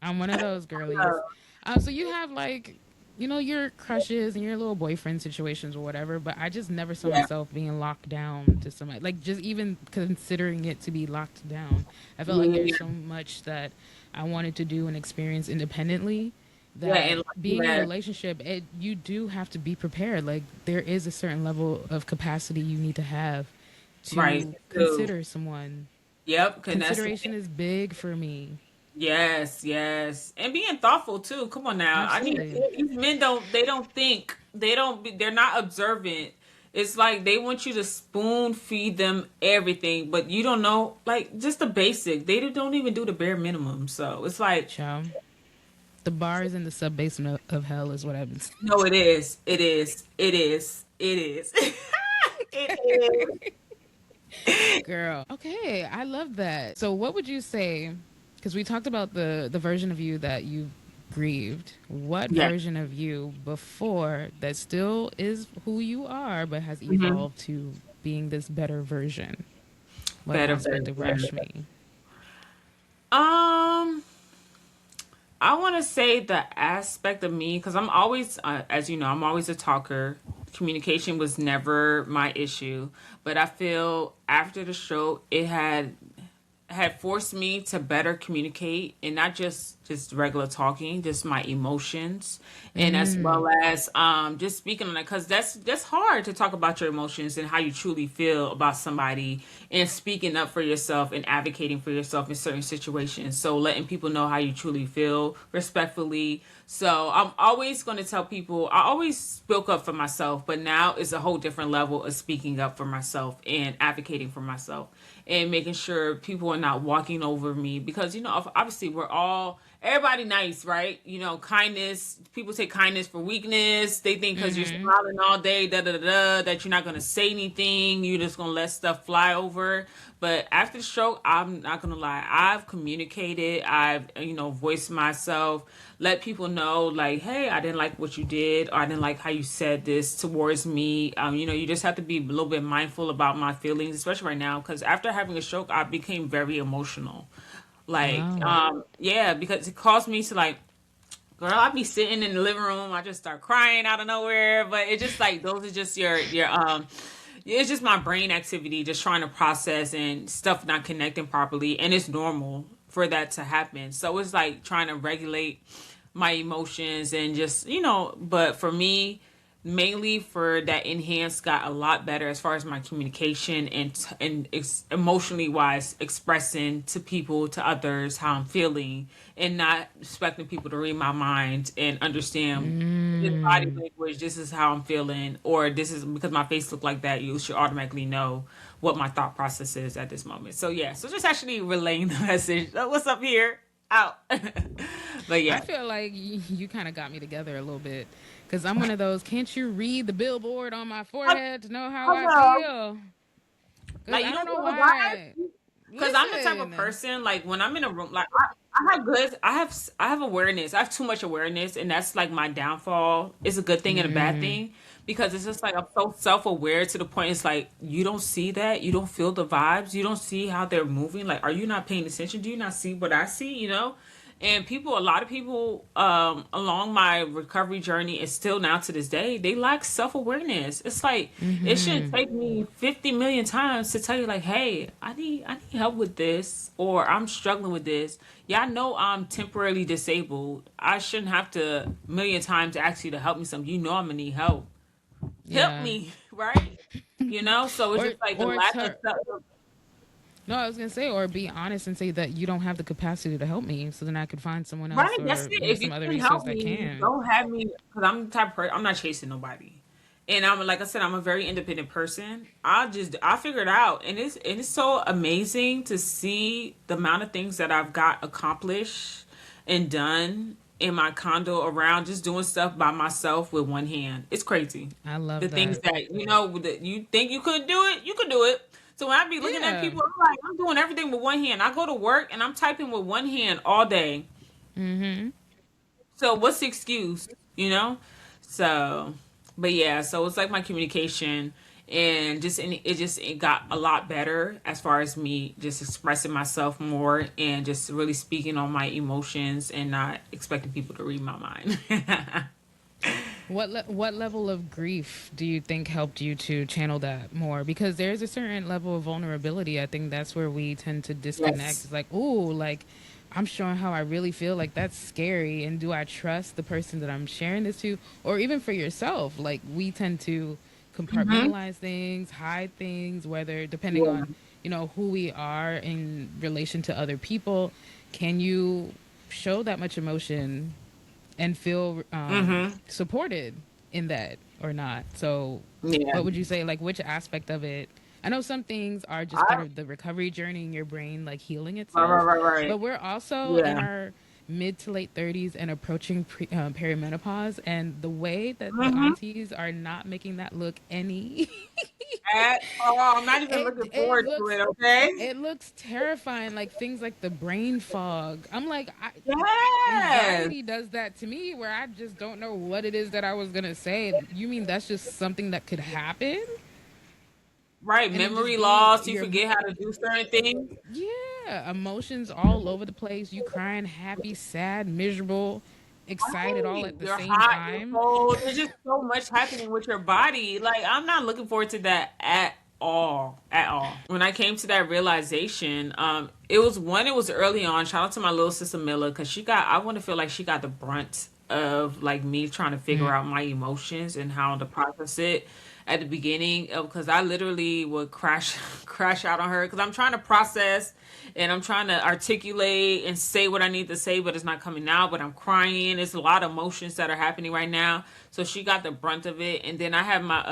I'm one of those girlies. So you have like, you know, your crushes and your little boyfriend situations or whatever, but I just never saw Yeah. myself being locked down to somebody. Like just even considering it to be locked down. I felt like there's Yeah. so much that I wanted to do and experience independently Yeah. that And like, being in a yeah. relationship, you do have to be prepared. Like there is a certain level of capacity you need to have Right. to Too. consider someone. Yep. Because that's the thing. Consideration is big for me. Yes. Yes. And being thoughtful too. Come on now. I need Absolutely. these men don't. They don't think. They don't. They're not observant. It's like they want you to spoon feed them everything, but you don't know, like just the basic. They don't even do the bare minimum. So it's like, Ciao. The bars in the sub basement of hell is what I've been saying. no, it is. It is. It is. It is. It is. Girl. Okay, I love that. So what would you say, because we talked about the version of you that you grieved. What Yeah. version of you before that still is who you are but has Hmm. evolved to being this better version? What Better, aspect better, of better. Rashmi? Um, I want to say the aspect of me because I'm always, as you know, I'm always a talker. Communication was never my issue, but I feel after the show, it had forced me to better communicate and not just regular talking, just my emotions, and as Mm. well as just speaking on it because that's hard to talk about your emotions and how you truly feel about somebody and speaking up for yourself and advocating for yourself in certain situations. So letting people know how you truly feel respectfully. So I'm always going to tell people I always spoke up for myself, but now it's a whole different level of speaking up for myself and advocating for myself and making sure people are not walking over me because obviously we're all everybody nice, right? Kindness, people take kindness for weakness. They think because you're Mm-hmm. smiling all day that you're not going to say anything, you're just going to let stuff fly over. But after the stroke, I'm not going to lie, I've communicated, I've voiced myself, let people know like, hey, I didn't like what you did, or I didn't like how you said this towards me. You just have to be a little bit mindful about my feelings, especially right now, because after having a stroke, I became very emotional. Like, Wow. yeah, because it caused me to like, girl, I be sitting in the living room, I just start crying out of nowhere. But it's just like those are just your. It's just my brain activity, just trying to process and stuff not connecting properly, and it's normal for that to happen. So it's like trying to regulate my emotions and just but for me, mainly for that enhanced got a lot better as far as my communication and emotionally wise expressing to people, to others, how I'm feeling, and not expecting people to read my mind and understand this body Mm. language, this is how I'm feeling, or this is because my face look like that, you should automatically know what my thought process is at this moment. So yeah, so just actually relaying the message. What's up here? Out. But I yeah. feel like you kind of got me together a little bit because I'm one of those. Can't you read the billboard on my forehead to know how I Hello. feel? Because Like, I you don't don't know feel the why. vibe? Because I'm the type of Listen, person, like, when I'm in a room, like, I have awareness. I have too much awareness, and that's like my downfall. It's a good thing and a bad Mm, thing because it's just like I'm so self-aware to the point it's like you don't see that, you don't feel the vibes, you don't see how they're moving. Like, are you not paying attention? Do you not see what I see? And people, a lot of people, along my recovery journey, and still now to this day, they lack self awareness. It's like it shouldn't mm-hmm. take me 50 million times to tell you, like, hey, I need help with this, or I'm struggling with this. Yeah, I know I'm temporarily disabled. I shouldn't have to million times ask you to help me. Something, you know, I'm gonna need help. Help Yeah. me, right? So it's or just like the or lack of to self. no, I was gonna say, or be honest and say that you don't have the capacity to help me, so then I could find someone else Right, that's or it. If some you other can resource help that me, can. don't have me because I'm the type of person, I'm not chasing nobody. And I'm like I said, I'm a very independent person. I figure it out, and it's so amazing to see the amount of things that I've got accomplished and done in my condo around just doing stuff by myself with one hand. It's crazy. I The love things that. that that you think you could do it, you could do it. So when I be looking at Yeah. people, I'm like, I'm doing everything with one hand. I go to work and I'm typing with one hand all day. Mm-hmm. So what's the excuse, you know? So, but yeah, so it's like my communication and it got a lot better as far as me just expressing myself more and just really speaking on my emotions and not expecting people to read my mind. What level of grief do you think helped you to channel that more? Because there's a certain level of vulnerability. I think that's where we tend to disconnect. Yes. It's like, ooh, like I'm showing how I really feel. Like that's scary. And do I trust the person that I'm sharing this to? Or even for yourself, like we tend to Hmm. compartmentalize things, hide things, whether depending Yeah. on, who we are in relation to other people. Can you show that much emotion and feel Hmm. supported in that or not? So, Yeah. what would you say? Like, which aspect of it? I know some things are just part I, of the recovery journey in your brain, like healing right, right, itself, right, right. but we're also in Yeah. our mid to late 30s and approaching perimenopause. And the way that the Hmm. aunties are not making that look any, At all. I'm not even it, looking it forward to looks it, okay? it looks terrifying, like things like the brain fog. I'm like, Yes. anxiety does that to me where I just don't know what it is that I was going to say. You mean that's just something that could happen? Right, And then just memory being loss. You forget how to do certain things. yeah, emotions all over the place. You crying, happy, sad, miserable, excited all Right. at the You're same hot, you're time. cold. There's just so much happening with your body. Like, I'm not looking forward to that at all. At all. When I came to that realization, it was early on. Shout out to my little sister Milla, because I want to feel like she got the brunt of like me trying to figure out my emotions and how to process it at the beginning because I literally would crash crash out on her because I'm trying to process and I'm trying to articulate and say what I need to say, but it's not coming out. But I'm crying. It's a lot of emotions that are happening right now. So she got the brunt of it, and then I have my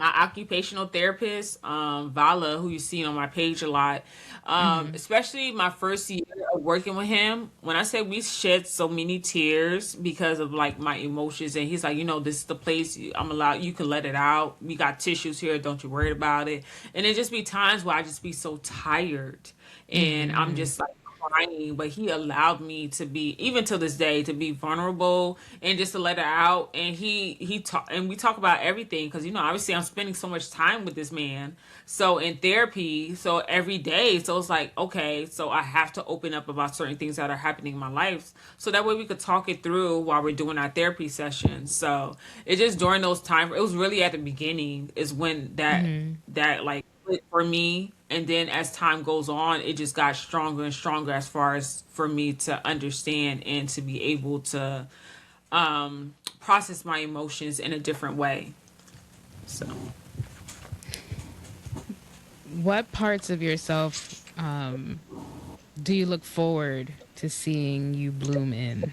occupational therapist, Vala, who you see on my page a lot. Mm-hmm. Especially my first year of working with him. When I say we shed so many tears because of like my emotions, and he's like, this is the place I'm allowed. You can let it out. We got tissues here. Don't you worry about it. And it just be times where I just be so tired, and I'm Mm-hmm. just like crying, but he allowed me to be, even to this day, to be vulnerable and just to let it out. And he talk, and we talk about everything because obviously I'm spending so much time with this man, so in therapy, so every day. So it's like, okay, so I have to open up about certain things that are happening in my life, so that way we could talk it through while we're doing our therapy sessions. So it just during those times, it was really at the beginning is when Mm-hmm. that like for me, and then as time goes on it just got stronger and stronger as far as for me to understand and to be able to process my emotions in a different way. So What parts of yourself do you look forward to seeing you bloom in?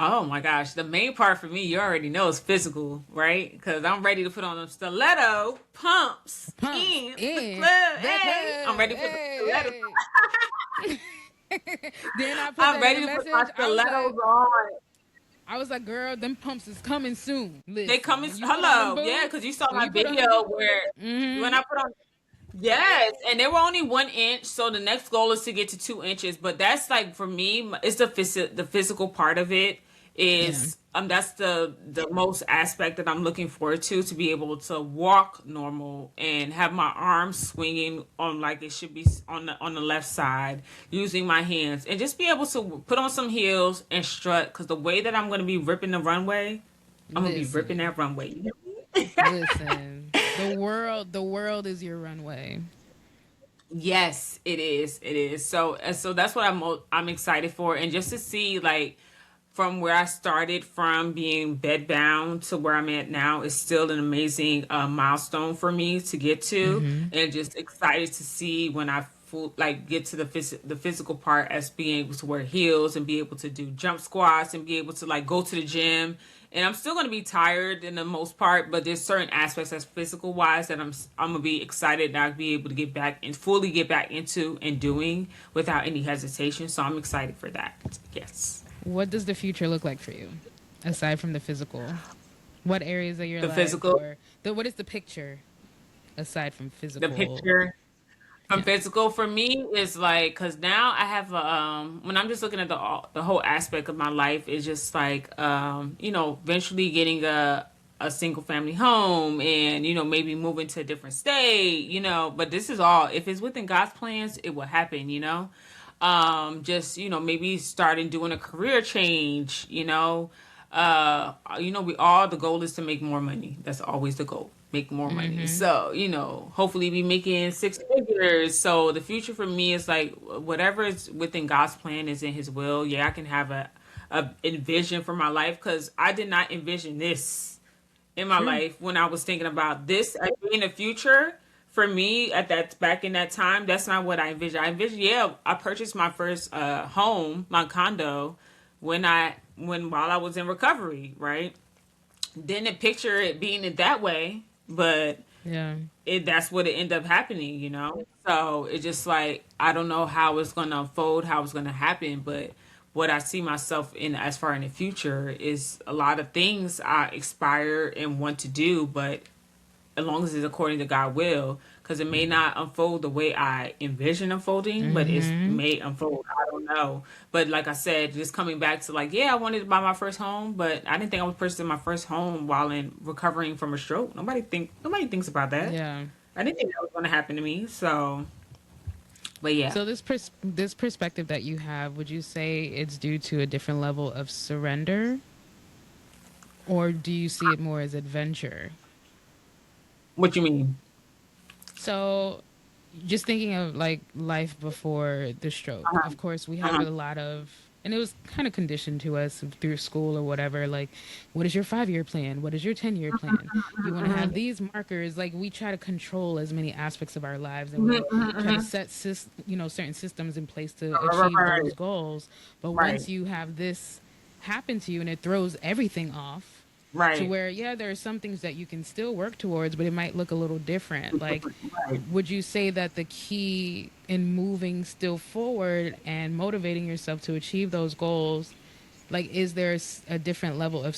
oh my gosh, the main part for me, you already know, is physical, right? Because I'm ready to put on them stiletto pumps Pumps in the in club. the club. Hey, I'm ready for the stiletto. Hey, hey. Then I put I'm that in the ready to put my message. stilettos on. I was like, girl, them pumps is coming soon. They Listen, coming. when you put on them Hello, yeah, boots, because you saw when my you put on video them boots, where when mm-hmm. I put on Yes, and they were only 1 inch, so the next goal is to get to 2 inches. But that's like for me, it's the physical part of it Yeah. is that's the most aspect that I'm looking forward to be able to walk normal and have my arms swinging on like it should be on the left side, using my hands and just be able to put on some heels and strut. Because the way that I'm going to be ripping the runway, I'm gonna be ripping Listen, that runway. listen. The world is your runway. Yes, it is. It is. So that's what I'm excited for, and just to see like from where I started from being bedbound to where I'm at now is still an amazing milestone for me to get to, Hmm. and just excited to see when I like get to the physical part as being able to wear heels and be able to do jump squats and be able to like go to the gym. And I'm still gonna be tired in the most part, but there's certain aspects that's physical wise that I'm gonna be excited that I'll be able to get back and fully get back into and doing without any hesitation. So I'm excited for that. Yes. What does the future look like for you, aside from the physical? What areas of your The life, physical, or what is the picture aside from the physical? picture from Yeah. physical for me is like because now I have when I'm just looking at the whole aspect of my life is just like eventually getting a single family home and maybe moving to a different state, but this is all if it's within God's plans it will happen, just maybe starting doing a career change, we all the goal is to make more money. That's always the goal. Make more money. Mm-hmm. So, hopefully be making 6 figures. So the future for me is like whatever is within God's plan is in his will. Yeah, I can have a envision for my life because I did not envision this in my True. life when I was thinking about this in the future. For me, at that back in that time, that's not what I envisioned. I envisioned, yeah, I purchased my first home, my condo, while I was in recovery, right? Didn't picture it being it that way, but Yeah. that's what it ended up happening, So it's just like I don't know how it's gonna unfold, how it's gonna happen, but what I see myself in as far in the future is a lot of things I aspire and want to do, but as long as it's according to God will, because it may not unfold the way I envision unfolding, but it Mm-hmm. may unfold. I don't know. But like I said, just coming back to like, yeah, I wanted to buy my first home, but I didn't think I was purchasing my first home while in recovering from a stroke. Nobody thinks about that. Yeah. I didn't think that was going to happen to me. So, but yeah, So this perspective that you have, would you say it's due to a different level of surrender, or do you see it more as adventure? what you mean? So, just thinking of like life before the stroke. Uh-huh. Of course, we have Uh-huh. a lot of, and it was kind of conditioned to us through school or whatever. Like, what is your 5 year plan? What is your 10 year plan? You want to have these markers. Like, we try to control as many aspects of our lives, and we try to set certain systems in place to achieve those Right, goals. But right, once you have this happen to you, and it throws everything off to right, where, yeah, there are some things that you can still work towards, but it might look a little different. Like, right. would you say that the key in moving still forward and motivating yourself to achieve those goals, like, is there a different level of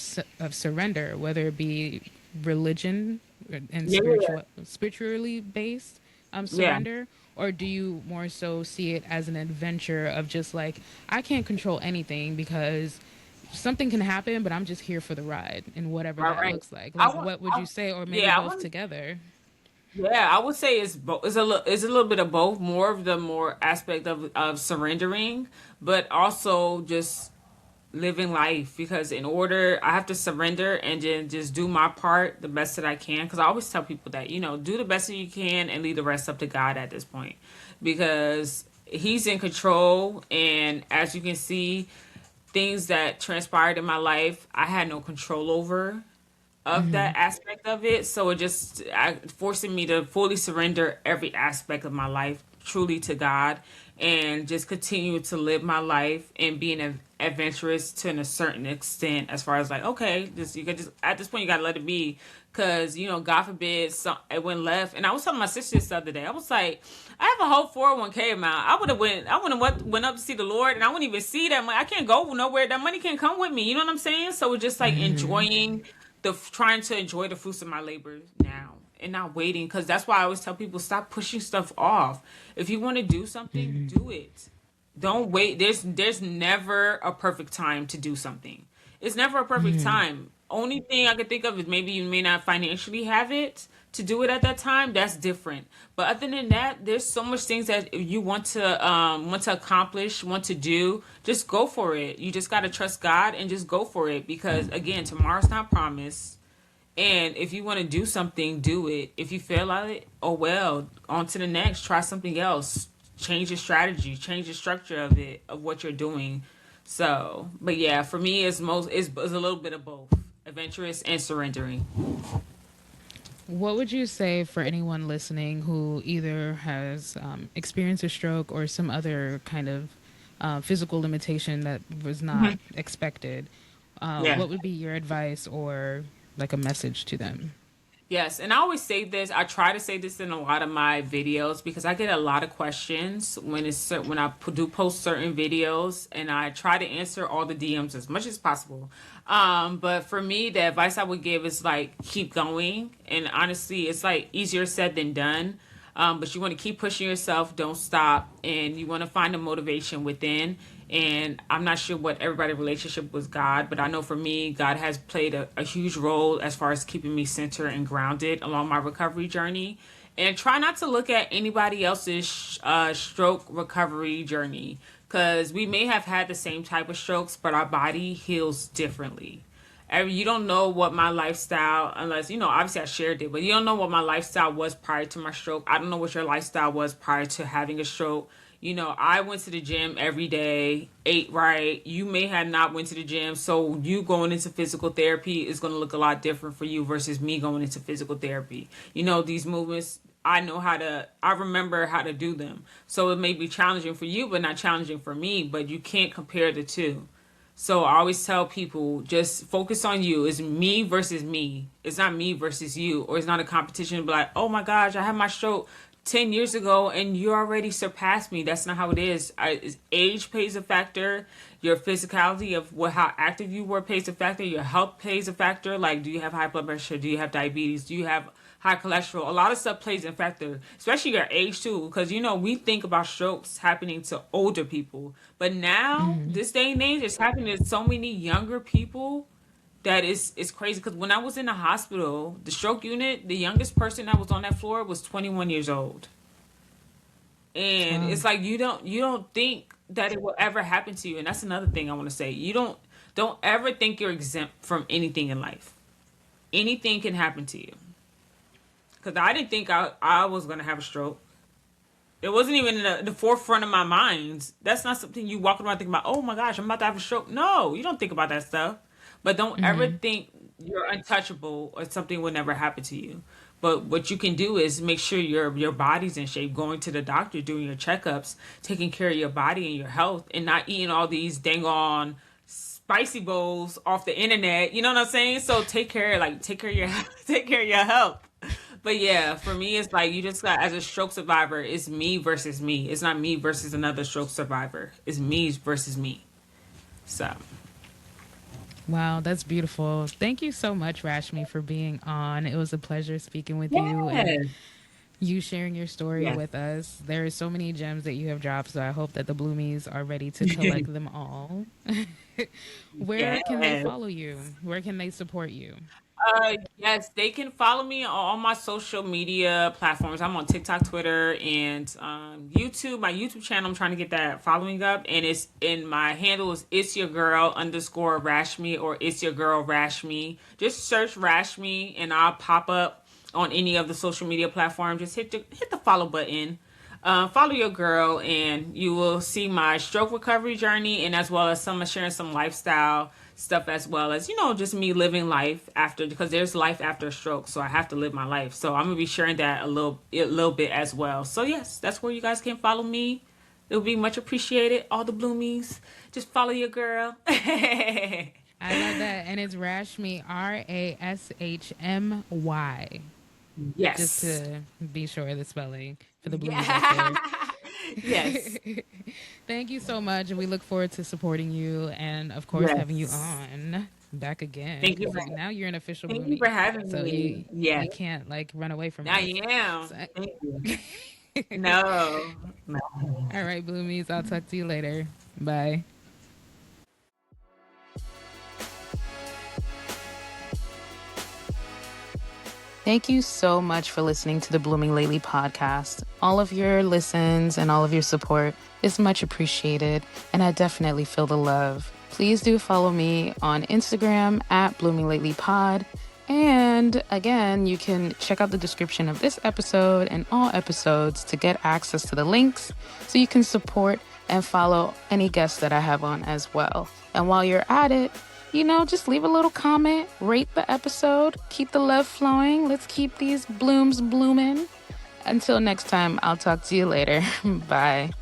surrender, whether it be religion and Yeah, yeah, spiritually based yeah. surrender, or do you more so see it as an adventure of just like, I can't control anything because something can happen, but I'm just here for the ride and whatever Right, that right. looks like. I Like, want, what would you say, or maybe yeah, I both want. together? Yeah, I would say it's both. It's a little bit of both. More of the more aspect of surrendering, but also just living life. Because in order, I have to surrender and then just do my part the best that I can. Because I always tell people that do the best that you can and leave the rest up to God at this point, because He's in control. And as you can see, things that transpired in my life, I had no control over of Mm-hmm. that aspect of it. So it just forcing me to fully surrender every aspect of my life truly to God and just continue to live my life and being adventurous to a certain extent as far as like, okay, just you could just at this point you gotta let it be. Cause God forbid it went left, and I was telling my sister this the other day. I was like, I have a whole 401k amount. I would have went up to see the Lord, and I wouldn't even see that money. I can't go nowhere. That money can't come with me. You know what I'm saying? So it's just like Mm-hmm. enjoying trying to enjoy the fruits of my labor now and not waiting. Because that's why I always tell people, stop pushing stuff off. If you want to do something, do it. Don't wait. There's never a perfect time to do something. It's never a perfect time. Only thing I could think of is maybe you may not financially have it to do it at that time. That's different. But other than that, there's so much things that you want to accomplish, want to do. Just go for it. You just gotta trust God and just go for it, because again, tomorrow's not promised. And if you want to do something, do it. If you fail at it, oh well, on to the next. Try something else. Change your strategy, change the structure of it, of what you're doing. So, but yeah, for me, it's a little bit of both, adventurous and surrendering. What would you say for anyone listening who either has experienced a stroke or some other kind of physical limitation that was not expected? Yeah. What would be your advice or like a message to them? Yes, and I always say this. I try to say this in a lot of my videos because I get a lot of questions when I do post certain videos, and I try to answer all the DMs as much as possible. But for me, the advice I would give is like keep going, and honestly, it's like easier said than done. But you want to keep pushing yourself, don't stop, and you want to find the motivation within. And I'm not sure what everybody's relationship with God, but I know for me, God has played a huge role as far as keeping me centered and grounded along my recovery journey. And try not to look at anybody else's stroke recovery journey, because we may have had the same type of strokes, but our body heals differently. You don't know what my lifestyle, unless, obviously I shared it, but you don't know what my lifestyle was prior to my stroke. I don't know what your lifestyle was prior to having a stroke. I went to the gym every day, ate right. You may have not went to the gym, so you going into physical therapy is going to look a lot different for you versus me going into physical therapy. These movements, I remember how to do them. So it may be challenging for you, but not challenging for me, but you can't compare the two. So I always tell people, just focus on you. It's me versus me. It's not me versus you, or it's not a competition to be like, oh my gosh, I had my stroke 10 years ago and you already surpassed me. That's not how it is. Age plays a factor. Your physicality of how active you were plays a factor. Your health plays a factor. Like, do you have high blood pressure? Do you have diabetes? Do you have high cholesterol? A lot of stuff plays a factor, especially your age too, because we think about strokes happening to older people, but now this day and age, it's happening to so many younger people that is crazy. Because when I was in the hospital, the stroke unit, the youngest person that was on that floor was 21 years old, and Wow. it's like you don't think that it will ever happen to you. And that's another thing I want to say. You don't ever think you're exempt from anything in life. Anything can happen to you. Because I didn't think I was going to have a stroke. It wasn't even in the forefront of my mind. That's not something you walk around thinking about, oh my gosh, I'm about to have a stroke. No, you don't think about that stuff. But don't ever think you're untouchable or something will never happen to you. But what you can do is make sure your body's in shape, going to the doctor, doing your checkups, taking care of your body and your health, and not eating all these dang on spicy bowls off the internet. You know what I'm saying? So take care of your take care of your health. But yeah, for me, it's like you just got, as a stroke survivor, it's me versus me. It's not me versus another stroke survivor. It's me versus me. So, Wow, that's beautiful. Thank you so much, Rashmi, for being on. It was a pleasure speaking with you and yes. you sharing your story Yes. with us. There are so many gems that you have dropped, so I hope that the Bloomies are ready to collect them all. Where can they Yes. follow you? Where can they support you? Yes, they can follow me on all my social media platforms. I'm on TikTok, Twitter, and YouTube. My YouTube channel, I'm trying to get that following up, and my handle is it's your girl underscore Rashmy, or it's your girl Rashmy. Just search Rashmy, and I'll pop up on any of the social media platforms. Just hit the follow button. Follow your girl, and you will see my stroke recovery journey, and as well as sharing some lifestyle stuff, as well as just me living life after, because there's life after a stroke, so I have to live my life. So I'm gonna be sharing that a little bit as well. So yes, that's where you guys can follow me. It would be much appreciated. All the bloomies, just follow your girl. I love that. And it's Rashmy, Rashmy. Just Yes. to be sure of the spelling for the Bloomies out there. Yeah. Yes. Thank you so much. And we look forward to supporting you and, of course, having you Yes. on. back again Thank you because for now you're an official thank you for Bloomy. having So me. you Yes, can't like run away from I us. am. So, Thank you. No, no. all right, Bloomies. I'll talk to you later. Bye. Thank you so much for listening to the Blooming Lately podcast. All of your listens and all of your support is much appreciated, and I definitely feel the love. Please do follow me on Instagram at Blooming Lately Pod. And again, you can check out the description of this episode and all episodes to get access to the links so you can support and follow any guests that I have on as well. And while you're at it, just leave a little comment, rate the episode, keep the love flowing. Let's keep these blooms blooming. Until next time, I'll talk to you later. Bye.